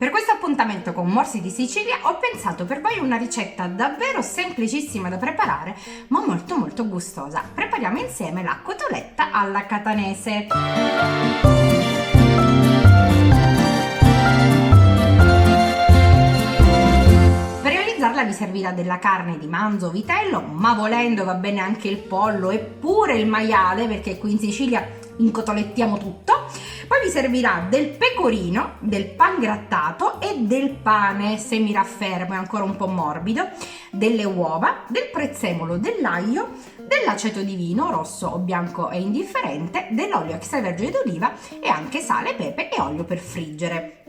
Per questo appuntamento con Morsi di Sicilia ho pensato per voi una ricetta davvero semplicissima da preparare, ma molto molto gustosa. Prepariamo insieme la cotoletta alla catanese. Per realizzarla vi servirà della carne di manzo o vitello, ma volendo va bene anche il pollo e pure il maiale, perché qui in Sicilia incotolettiamo tutto. Poi vi servirà del pecorino, del pangrattato e del pane semiraffermo e ancora un po' morbido, delle uova, del prezzemolo, dell'aglio, dell'aceto di vino, rosso o bianco è indifferente, dell'olio extravergine d'oliva e anche sale, pepe e olio per friggere.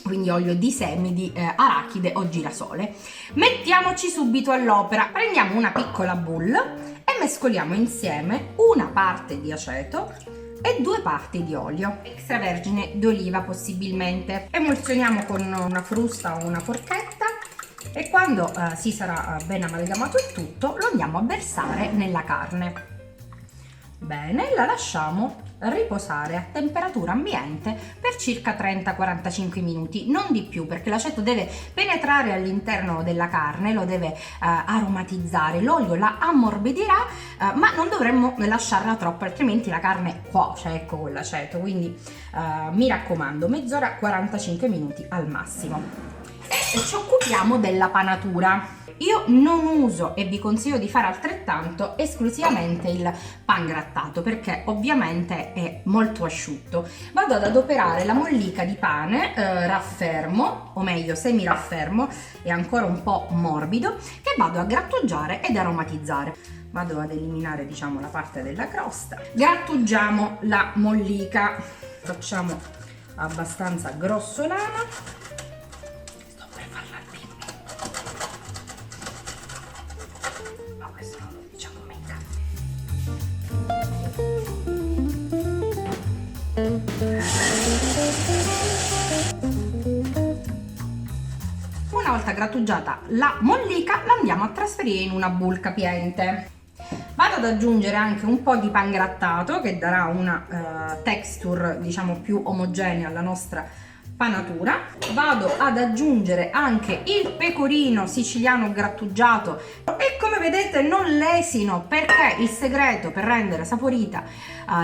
Quindi olio di semi di arachide o girasole. Mettiamoci subito all'opera. Prendiamo una piccola boule e mescoliamo insieme una parte di aceto e 2 parti di olio extravergine d'oliva possibilmente. Emulsioniamo con una frusta o una forchetta e quando si sarà ben amalgamato il tutto lo andiamo a versare nella carne. Bene, la lasciamo riposare a temperatura ambiente per circa 30-45 minuti, non di più, perché l'aceto deve penetrare all'interno della carne, lo deve aromatizzare, l'olio la ammorbidirà, ma non dovremmo lasciarla troppo, altrimenti la carne cuoce, ecco, con l'aceto. Quindi mi raccomando, mezz'ora, 45 minuti al massimo. E ci occupiamo della panatura. Io non uso, e vi consiglio di fare altrettanto, esclusivamente il pangrattato, perché ovviamente è molto asciutto. Vado ad adoperare la mollica di pane raffermo, o meglio semiraffermo e ancora un po' morbido, che vado a grattugiare ed aromatizzare. Vado ad eliminare, diciamo, la parte della crosta. Grattugiamo la mollica, facciamo abbastanza grossolana. Una volta grattugiata la mollica la andiamo a trasferire in una bowl capiente. Vado ad aggiungere anche un po' di pangrattato che darà una texture, diciamo, più omogenea alla nostra panatura. Vado ad aggiungere anche il pecorino siciliano grattugiato e come vedete non lesino, perché il segreto per rendere saporita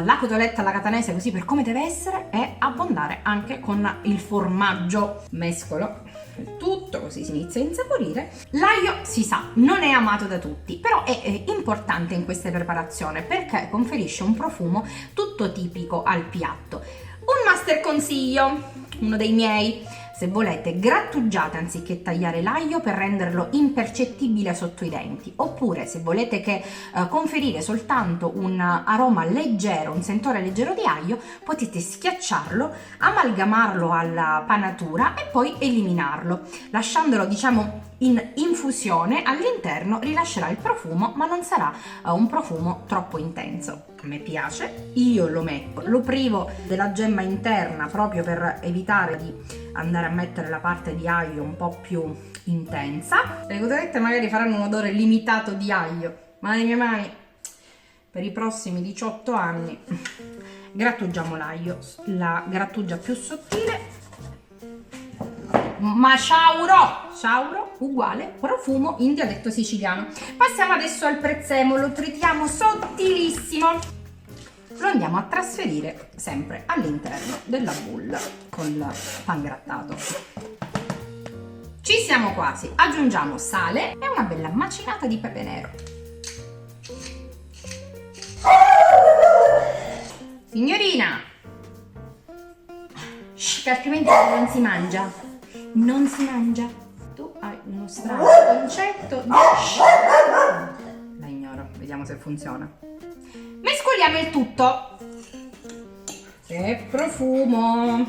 la cotoletta alla catanese così per come deve essere è abbondare anche con il formaggio. Mescolo il tutto così si inizia a insaporire. L'aglio, si sa, non è amato da tutti, però è importante in queste preparazioni perché conferisce un profumo tutto tipico al piatto. Un master consiglio, uno dei miei: se volete grattugiate anziché tagliare l'aglio per renderlo impercettibile sotto i denti, oppure se volete che conferire soltanto un aroma leggero, un sentore leggero di aglio, potete schiacciarlo, amalgamarlo alla panatura e poi eliminarlo, lasciandolo, diciamo, in infusione. All'interno rilascerà il profumo, ma non sarà un profumo troppo intenso. A me piace, io lo metto, lo privo della gemma interna proprio per evitare di andare a mettere la parte di aglio un po' più intensa. Le cotolette magari faranno un odore limitato di aglio, ma le mie mani per i prossimi 18 anni grattugiamo l'aglio, la grattugia più sottile. Ma sciauro uguale profumo in dialetto siciliano. Passiamo adesso al prezzemolo, lo tritiamo sottilissimo, lo andiamo a trasferire sempre all'interno della bowl con il pangrattato. Ci siamo quasi, aggiungiamo sale e una bella macinata di pepe nero. Signorina, che altrimenti non si mangia. Non si mangia. Tu hai uno strano concetto di la ignoro, vediamo se funziona. Mescoliamo il tutto. Che profumo!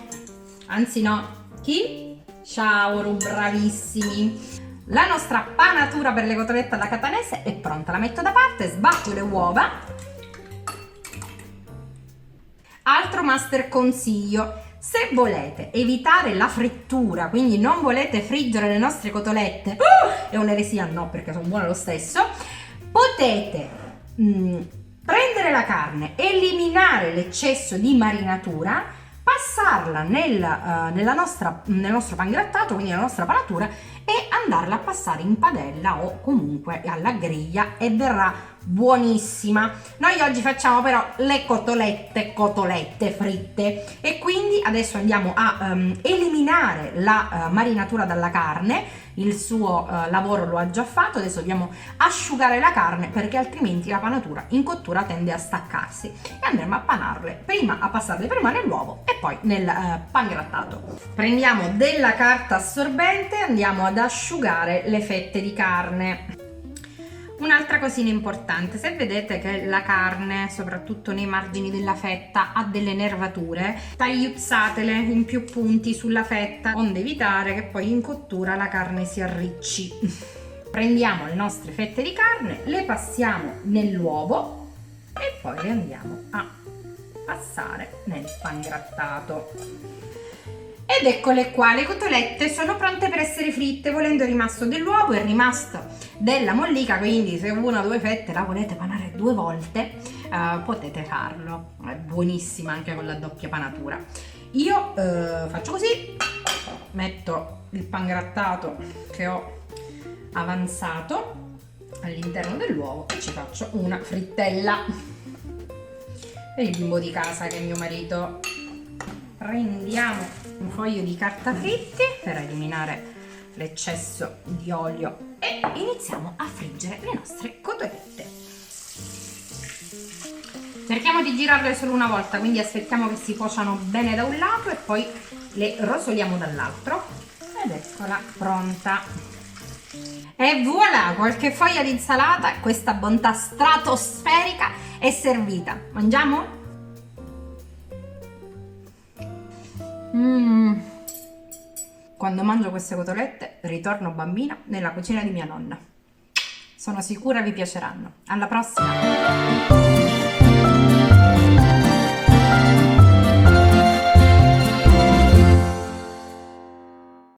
Anzi no, chi? Sciauro, bravissimi! La nostra panatura per le cotolette alla catanese è pronta, la metto da parte, sbatto le uova. Altro master consiglio: se volete evitare la frittura, quindi non volete friggere le nostre cotolette, è un'eresia, no, perché sono buone lo stesso, potete prendere la carne, eliminare l'eccesso di marinatura, passarla nel nostro pangrattato, quindi nella nostra panatura, e andarla a passare in padella o comunque alla griglia e verrà buonissima. Noi oggi facciamo però le cotolette fritte e quindi adesso andiamo a eliminare la marinatura dalla carne. Il suo lavoro lo ha già fatto, adesso dobbiamo asciugare la carne perché altrimenti la panatura in cottura tende a staccarsi, e andremo a panarle, prima a passarle prima nell'uovo e poi nel pangrattato. Prendiamo della carta assorbente e andiamo ad asciugare le fette di carne. Un'altra cosina importante: se vedete che la carne, soprattutto nei margini della fetta, ha delle nervature, tagliuzzatele in più punti sulla fetta, onde evitare che poi in cottura la carne si arricci. Prendiamo le nostre fette di carne, le passiamo nell'uovo e poi le andiamo a passare nel pangrattato. Ed eccole qua, le cotolette sono pronte per essere fritte. Volendo è rimasto dell'uovo, è rimasto della mollica, quindi se una o due fette la volete panare 2 volte potete farlo, è buonissima anche con la doppia panatura. Io faccio così, metto il pangrattato che ho avanzato all'interno dell'uovo e ci faccio una frittella. Per il bimbo di casa che è mio marito, prendiamo un foglio di carta fritti per eliminare l'eccesso di olio e iniziamo a friggere le nostre cotolette. Cerchiamo di girarle solo una volta, quindi aspettiamo che si cuociano bene da un lato e poi le rosoliamo dall'altro. Ed eccola pronta. E voilà, qualche foglia di insalata, questa bontà stratosferica è servita. Mangiamo? Quando mangio queste cotolette ritorno bambina nella cucina di mia nonna. Sono sicura vi piaceranno. Alla prossima!